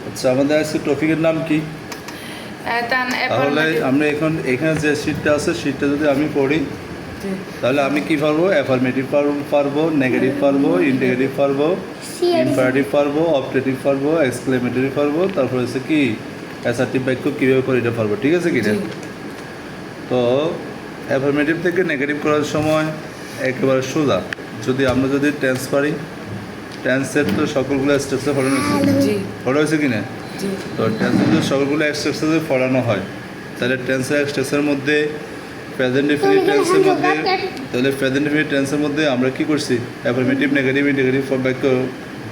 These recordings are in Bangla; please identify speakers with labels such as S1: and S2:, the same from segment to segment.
S1: আচ্ছা, আমাদের আজকে টপিকের নাম কি? তাহলে আমরা এখানে যে শীটটা আছে শীটটা যদি আমি পড়ি তাহলে আমি কি পারবো? অ্যাফার্মেটিভ পারবো, নেগেটিভ পারবো, ইন্টিগ্রেটিভ পারবো, ইম্পারেটিভ পারবো, অবজেক্টিভ পারবো, এক্সক্লেমেটরি পারবো, তারপরে হচ্ছে কি অ্যাসার্টিভ বাক্য কীভাবে করে এটা পারবো। ঠিক আছে কি না? তো অ্যাফার্মেটিভ থেকে নেগেটিভ করার সময় একেবারে সোজা, যদি টেন্স পারি, টেন্সের তো সকলগুলো স্ট্রাকচার পড়া হয়েছে কি না? তো টেন্সের যদি সকলগুলো স্ট্রাকচারে পড়ানো হয় তাহলে টেন্সের স্ট্রাকচারের মধ্যে প্রেজেন্ট ডেফিনিট টেন্সের মধ্যে তাহলে প্রেজেন্ট ডেফিনিট টেন্সের মধ্যে আমরা কি করছি? অ্যাফার্মেটিভ, নেগেটিভ, ইন্টিগ্রেটিভ বাক্য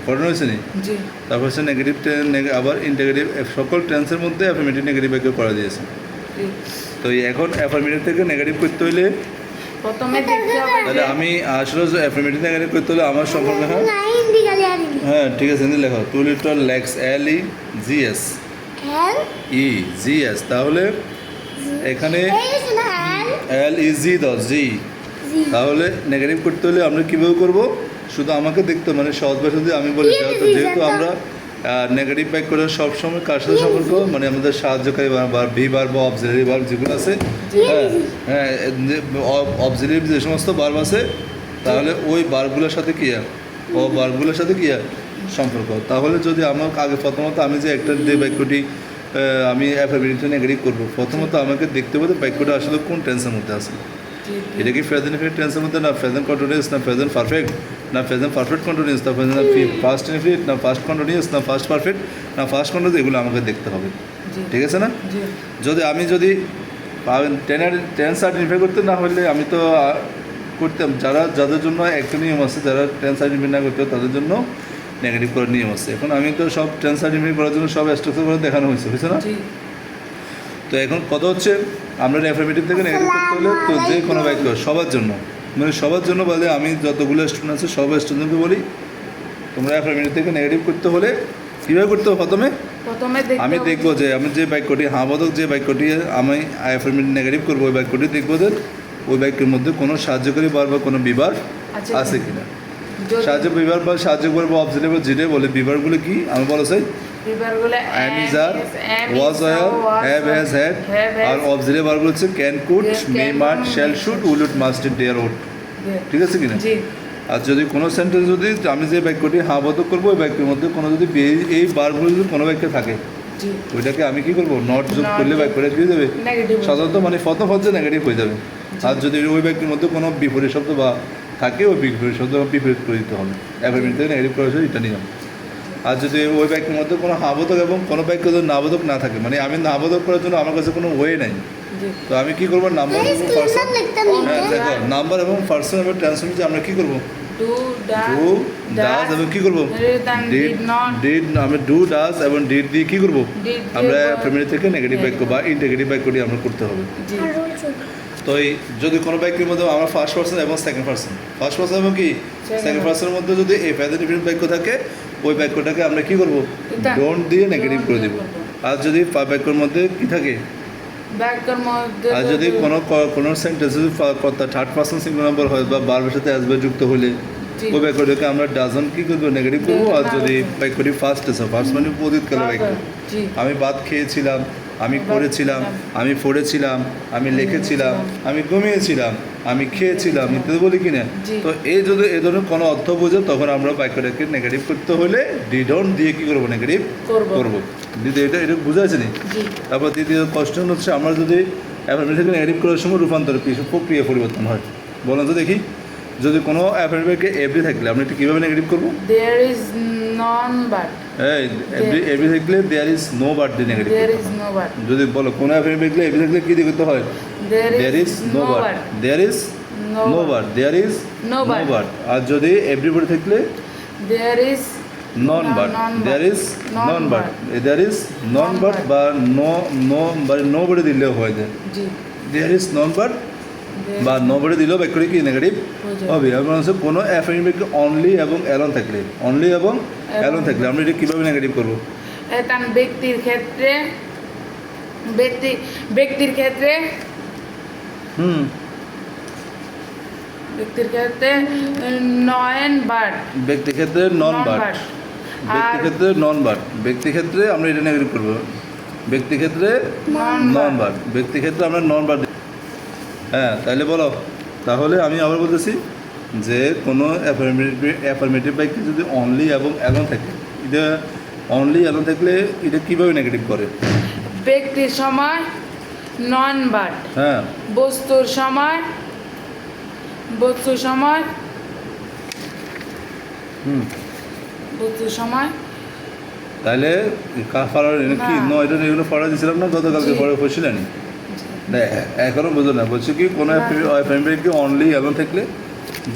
S1: পড়ানো হয়েছে নি? তারপর হচ্ছে নেগেটিভ আবার ইন্টিগ্রেটিভ, সকল টেন্সের মধ্যে অ্যাফার্মেটিভ নেগেটিভ বাক্য করা দিয়েছে। তো এখন অ্যাফার্মেটিভ থেকে নেগেটিভ করতে হইলে তাহলে আমি আসলে অ্যাফার্মেটিভ নেগেটিভ করতে হলে আমার সম্পর্ক হ্যাঁ ঠিক আছে, হিন্দি লেখো 2 লিটার লেক্স LEGS EGS। তাহলে এখানে LEG দাও জি। তাহলে নেগেটিভ করতে হলে আমরা কীভাবে করবো? শুধু আমাকে দেখতে মানে সহজ ভাষা যদি আমি বলি, যেহেতু আমরা নেগেটিভ ব্যাক করে সবসময় কার সাথে সম্পর্ক মানে আমাদের সাহায্যকারী বা ভিভার বা অবজিলারি ভার্ব যেগুলো আছে, হ্যাঁ হ্যাঁ অবজিলারি যে সমস্ত ভার্ব আছে তাহলে ওই ভার্বগুলোর সাথে কী ভার্বগুলোর সাথে কী সম্পর্ক। তাহলে যদি আমার আগে প্রথমত আমি যে একটা যে বাক্যটি আমি অ্যাফার্মেটিভ নেগেটিভ করবো, প্রথমত আমাকে দেখতে হবে বাক্যটা আসলে কোন টেন্সের মধ্যে আছে। এটা কি প্রেজেন্ট ইনফিনিট টেন্সের মধ্যে, না প্রেজেন্ট কন্টিনিউয়াস, না প্রেজেন্ট পারফেক্ট, না প্রেজেন্ট পারফেক্ট কন্টিনিউয়াস, না প্রেজেন্ট ফার্স্ট ইনফিনিট, না ফার্স্ট কন্টিনিউয়াস, না ফার্স্ট পারফেক্ট, না ফার্স্ট কন্টিনিউয়াস, এগুলো আমাকে দেখতে হবে। ঠিক আছে না? যদি টেন্স আইডেন্টিফাই করতে না হলে আমি তো করতাম, যাদের জন্য একটা নিয়ম আছে, যারা টেন্স আইডেন্টিফাই না করতে তাদের জন্য নেগেটিভ করার নিয়ম আছে। এখন আমি তো সব টেন্স আইডেন্টিফাই করার জন্য সব স্ট্রাকচার করে দেখানো হয়েছে না? তো এখন কথা হচ্ছে আমরা অ্যাফার্মেটিভ থেকে নেগেটিভ করতে হলে তো যে কোনো বাক্য সবার জন্য মানে সবার জন্য বলে আমি যতগুলো স্টুডেন্ট আছে সব স্টুডেন্টকে বলি তোমরা অ্যাফার্মেটিভ থেকে নেগেটিভ করতে হলে কীভাবে করতে হবে? প্রথমে আমি দেখবো যে আমি যে বাক্যটি হাঁবোধক যে বাক্যটি আমি অ্যাফার্মেটিভ নেগেটিভ করবো ওই বাক্যটি দেখবো যে ওই বাক্যের মধ্যে কোনো সাহায্যকারী বার বা কোনো বিভার আছে কিনা। বিভার বা সাহায্য করবো অবজেক্টিভ যেটাই বলে বিভারগুলো কি আমি বলো চাই am is are was are have has had আর অবজেক্টিভ ভার্বগুলো হচ্ছে can could may might shall should will would must dare would. ঠিক আছে কিনা? আর যদি কোনো সেন্টেন্স যদি আমি যে বাক্যটি হাঁবোধক করবো ওই বাক্যের মধ্যে কোনো যদি এই ভার্বগুলো যদি কোনো বাক্যে থাকে ওইটাকে আমি কি করবো? নট যোগ করলে বাক্যটা কি হয়ে যাবে? সাধারণত মানে প্রথম হচ্ছে নেগেটিভ হয়ে যাবে। আর যদি ওই বাক্যের মধ্যে কোনো বিপরীত শব্দ বা থাকে ওই বিপরীত শব্দ বিপরীত করে দিতে হবে। অ্যাফার্মেটিভ থেকে নেগেটিভ করা হয়েছে এটা নিয়ম। আর যদি ওই বাক্যের মধ্যে কোনো হাবোধক এবং কোনো বাক্য যদি নাবোধক না থাকে মানে আমি নাবোধক করার জন্য আমার কাছে কোনো ওয়ে নেই, তো আমি কী করবো? নাম্বার এবং পার্সন, হ্যাঁ দেখো নাম্বার এবং পার্সন এবং ট্রান্সফর্ম আমরা কী করবো? ডু ডাজ এবং কী করবো? ডিড আমি ডু ডাজ এবং ডিড দিয়ে কী করবো? আমরা অ্যাফার্মেটিভ থেকে নেগেটিভ বাক্য বা ইন্টিগ্রেটিভ বাক্যটি আমরা করতে হবে। তো এই যদি কোনো বাক্যের মধ্যে আমরা ফার্স্ট পার্সন এবং সেকেন্ড পার্সন এবং কি সেকেন্ড পার্সনের মধ্যে যদি এই প্রেজেন্ট ইনফিনিট বাক্য থাকে ওই বাক্যটাকে আমরা কী করবো? ডোন্ট দিয়ে নেগেটিভ করে দেবো। আর যদি বাক্যের মধ্যে কী থাকে আর যদি কোনো সেন্টেন্স যদি থার্ড পার্সন সিঙ্গুলার নাম্বার হয় বা বারবার সাথে আসবে যুক্ত হলে ওই বাক্যটাকে আমরা ডাজন কী করবো? নেগেটিভ করবো। আর যদি বাক্যটি ফার্স্ট মানে অতীতকালে বাক্য, আমি ভাত খেয়েছিলাম, আমি করেছিলাম, আমি পড়েছিলাম, আমি লিখেছিলাম, আমি ঘুমিয়েছিলাম, আমি খেয়েছিলাম ইত্যাদি বলি কিনা। তো এই যদি এ ধরনের কোনো অর্থ বোঝে তখন আমরা বাক্যটাকে নেগেটিভ করতে হলে ডিডন্ট দিয়ে কী করবো? নেগেটিভ করবো। দ্বিতীয় এটা বোঝা আছে নি? তারপর দ্বিতীয় কোশ্চেন হচ্ছে আমরা যদি অ্যাফার্মেটিভ থেকে নেগেটিভ করার সময় রূপান্তর কিছু প্রক্রিয়া পরিবর্তন হয় বলেন তো দেখি। যদি কোনো অ্যাফার্মেটিভকে এভরি থাকলে আমরা এটা কীভাবে নেগেটিভ করবো?
S2: There is none but
S1: every থাকলে দেয়ার ইজ নো বাট দিয়ে নেগেটিভ। যদি বলো কোনো অ্যাফার্মেটিভ থাকলে এভরি থাকলে কী দিয়ে করতে হয়? There is no but, there is no but, there is no but. আর যদি এভরিবডি থাকলে
S2: দেয়ার is
S1: none but, there is none but, there is none but বা নো বডি দিলেও হয়ে যায়। দেয়ার ইজ নন বাট বা নো বডি দিলেও বাক্যটি কি নেগেটিভ হবে। এবং হচ্ছে কোনো অ্যাফার্মেটিভ অনলি এবং অ্যালোন থাকলে আমরা এটা কীভাবে নেগেটিভ করবো?
S2: ব্যক্তির ক্ষেত্রে ব্যক্তির ক্ষেত্রে নন বাট,
S1: ব্যক্তির ক্ষেত্রে নন বাট ব্যক্তি ক্ষেত্রে নন বাট, ব্যক্তি ক্ষেত্রে আমরা এটা নেগেটিভ করবো, ব্যক্তি ক্ষেত্রে নন বাট, ব্যক্তি ক্ষেত্রে আমরা নন বাট। হ্যাঁ তাহলে বলো, তাহলে আমি আবার বলতেছি যে কোনো অ্যাফার্মেটিভ বাক্যে যদি অনলি এবং অ্যালোন থাকে, এটা অনলি অ্যালোন থাকলে এটা কীভাবে নেগেটিভ করে?
S2: ব্যক্তির সময় নন বাট,
S1: হ্যাঁ
S2: বস্তুর সময় বস্তুর সময়
S1: হুম
S2: বস্তুর সময়
S1: তাহলে ফাড়া কি
S2: না।
S1: এটা এগুলো ফাড়া দিয়েছিলাম না গতকালকে,
S2: জি।
S1: পরে পড়ছিলেন না? এখনও বুঝো না, বলছি কি কোনো
S2: না।
S1: অ্যাফার্মেটিভকে অনলি অ্যালোন থাকলে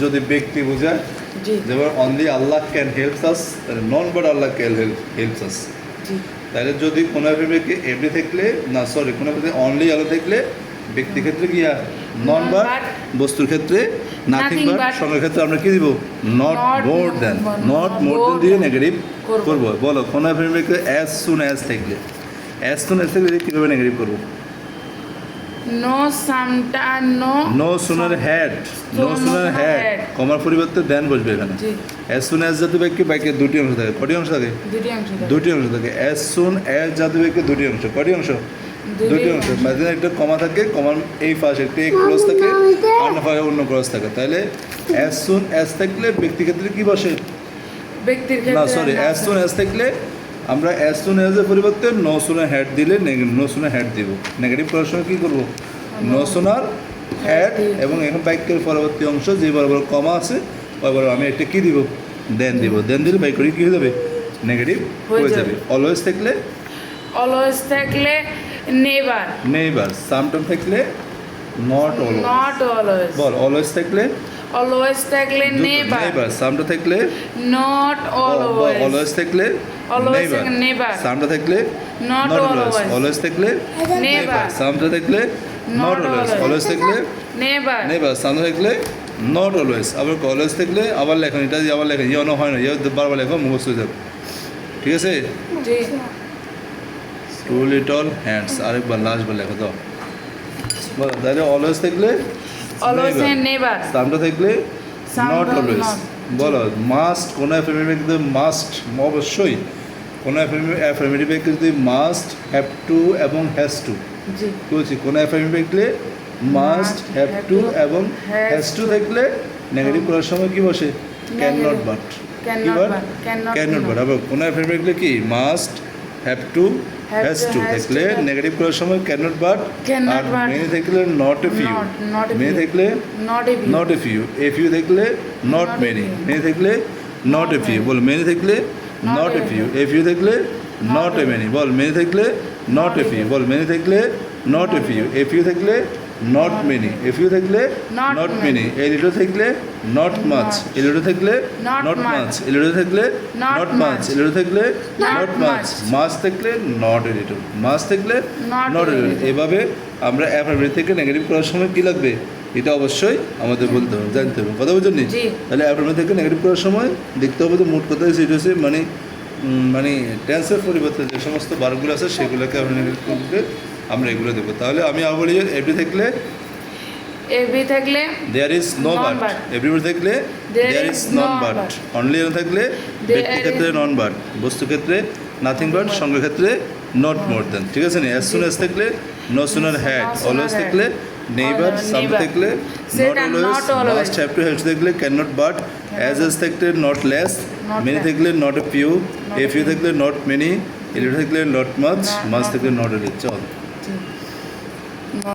S1: যদি ব্যক্তি বোঝায়,
S2: জি
S1: যেমন only Allah can helps us, তাহলে none but Allah can helps us.
S2: জি
S1: তাহলে যদি কোনো অ্যাফার্মেটিভকে এভরি থাকলে না, সরি, কোনো অনলি অ্যালোন থাকলে ব্যক্তি ক্ষেত্রে কি নন বাট,
S2: but,
S1: বস্তুর ক্ষেত্রে নাথিং
S2: nothing
S1: বাট,
S2: but,
S1: সঙ্গের ক্ষেত্রে আমরা কি দিব? Not
S2: not
S1: more than,
S2: more-
S1: not more
S2: more
S1: than দিয়ে
S2: than
S1: নেগেটিভ
S2: করবো।
S1: করবো। বলো কোনো অ্যাফার্মেটিভকে অ্যাজ সুন অ্যাজ থাকলে, অ্যাজ সুন অ্যাজ থাকলে কীভাবে নেগেটিভ করবো?
S2: নো সামটা no
S1: no sooner had, no sooner had, কমার পরিবর্তে দেন বসবে এখানে।
S2: জি
S1: অ্যাজ সুন অ্যাজ জাতীয় বাক্যে বাক্যে দুটি অংশ থাকে, কটি অংশ থাকে?
S2: দুটি অংশ থাকে।
S1: দুটি অংশ থাকে। অ্যাজ সুন অ্যাজ জাতীয় বাক্যে দুটি অংশ, কটি অংশ? দুটি অংশ। মাঝে একটা কমা থাকে, কমার এই পাশে একটা এক ক্রস থাকে, অন্য পাশে অন্য ক্রস থাকে। তাহলে অ্যাজ সুন অ্যাজ থাকলে ব্যক্তি ক্ষেত্রে কি বসে?
S2: ব্যক্তির
S1: না
S2: ক্ষেত্রে
S1: সরি, অ্যাজ সুন অ্যাজ থাকলে আমরা অ্যাজ সুন অ্যাজের পরিবর্তে নো সুনার হ্যাড দিলে নো সুনার হ্যাড দিব। নেগেটিভ করার সময় কী করবো? নো সুনার হ্যাড, এবং এখন বাক্যের পরবর্তী অংশ যে বরাবর কমা আছে বরাবর আমি একটা কী দিব? দেন দিব। দেন দিলে বাক্য কী হয়ে যাবে? নেগেটিভ
S2: হয়ে
S1: হয়ে
S2: যাবে।
S1: যাবে। অলওয়েজ থাকলে
S2: অলওয়েজ থাকলে নেভার,
S1: নেইবার, সামটাইম থাকলে not always.
S2: Not always,
S1: ball always থাকলে
S2: অলওয়েজ থাকলে নেভার,
S1: নেইবার, সামটা থাকলে
S2: নট অলওয়েজ,
S1: অলওয়েজ থাকলে
S2: Always
S1: নেইবার,
S2: থাকলে never,
S1: সামটা থাকলে
S2: not
S1: not always,
S2: always,
S1: always থাকলে
S2: never,
S1: সামটা থাকলে not
S2: not
S1: always,
S2: always,
S1: always থাকলে
S2: নেভার,
S1: নেইবার, সামনে থাকলে নট অলওয়েজ। আবার অলওয়েজ থাকলে আবার লেখেন, এটা দিয়ে আবার লেখেন, ইয়ে হয় না, ইয়ে বারবার লেখো মুখস্থ হয়ে যাবে। ঠিক আছে?
S2: জি
S1: টু লিটল হ্যান্ডস, আরেকবার লাস্টবার লেখো দাও। বলো তাহলে অলওয়েজ থাকলে
S2: অলওয়েজ নেভার,
S1: সামটা থাকলে
S2: Sound
S1: not
S2: not,
S1: always.
S2: not.
S1: বলো মাস্ট, কোনো অ্যাফার্মেটিভ কিন্তু মাস্ট, অবশ্যই কোনো অ্যাফার্মেটিভ কিন্তু মাস্ট, হ্যাভ টু এবং হ্যাজ টু।
S2: জি
S1: বলছি কোনো অ্যাফার্মেটিভ থাকলে মাস্ট, হ্যাভ টু এবং হ্যাজ টু থাকলে নেগেটিভ করার সময় কি বসে? ক্যান নট বাট,
S2: Cannot
S1: কি but?
S2: but, cannot
S1: cannot
S2: not.
S1: But. আবার কোনো অ্যাফার্মেটিভ থাকলে কি must, have to,
S2: Have
S1: has
S2: to,
S1: to
S2: has
S1: থাকলে
S2: to,
S1: নেগেটিভ করার সময় ক্যান নট বাট,
S2: Cannot
S1: আর
S2: but,
S1: মেনে থাকলে not a few,
S2: not a
S1: মেনে
S2: few,
S1: থাকলে
S2: not a few,
S1: not a few, a few থাকলে not
S2: Not a
S1: many,
S2: few.
S1: Many থাকলে নট এ ফিউ। বল মেনি থাকলে not a few, a few থাকলে নট এ মেনি। বল মেনি থাকলে নট এ ফিউ, বল মেনি থাকলে not a few, a few থাকলে নট মেনি, এ ফিউ থাকলে
S2: Not
S1: not
S2: many.
S1: Many, a little থাকলে নট মাচ, এ লিটল থাকলে
S2: Not
S1: not
S2: much.
S1: Much, A little থাকলে
S2: Not
S1: not much,
S2: much.
S1: A little থাকলে
S2: Not
S1: নট মাচ,
S2: much.
S1: মাছ থাকলে নট এ লিটল, মাছ থাকলে
S2: Not
S1: not
S2: a
S1: a little.
S2: little.
S1: এভাবে আমরা অ্যাফার্মেটিভ থেকে নেগেটিভ করার সময় কী লাগবে? এটা অবশ্যই আমাদের বলতে হবে, জানতে হবে। কথা বুঝছেন নি?
S2: জি।
S1: তাহলে অ্যাফার্মেটিভ থেকে নেগেটিভ করার সময় দেখতে হবে তো মোট কথা সেটা হচ্ছে মানে টেন্সের পরিবর্তে যে সমস্ত বারগুলো আছে সেগুলোকে আমরা এগুলো দেবো। তাহলে আমি আবার বলি এভরি থাকলে
S2: এভরি থাকলে
S1: দেয়ার ইজ নো
S2: Non
S1: বাট,
S2: but.
S1: এভরিওয়ার থাকলে
S2: There
S1: there is
S2: is
S1: non
S2: no
S1: but,
S2: but.
S1: Only থাকলে
S2: There
S1: ব্যক্তি ক্ষেত্রে
S2: is-
S1: নন বাট, বস্তু ক্ষেত্রে নাথিং বাট,
S2: but.
S1: সঙ্গের ক্ষেত্রে নট মোর দেন। ঠিক আছে না? অ্যাজ সুন অ্যাজ থাকলে no sooner had,
S2: No sooner
S1: always
S2: had.
S1: থাকলে নেইবার, সাম
S2: neighbor.
S1: থাকলে
S2: সেটা
S1: not always,
S2: not always.
S1: Must, have to, has থাকলে cannot but, as as থাকলে not less,
S2: Not
S1: many
S2: less.
S1: থাকলে not a few,
S2: Not
S1: a
S2: a
S1: few
S2: few.
S1: থাকলে নট মেনি, এ লিটল থাকলে not much,
S2: Not-
S1: much
S2: not-
S1: থাকলে নট এ লিটল। চল
S2: জি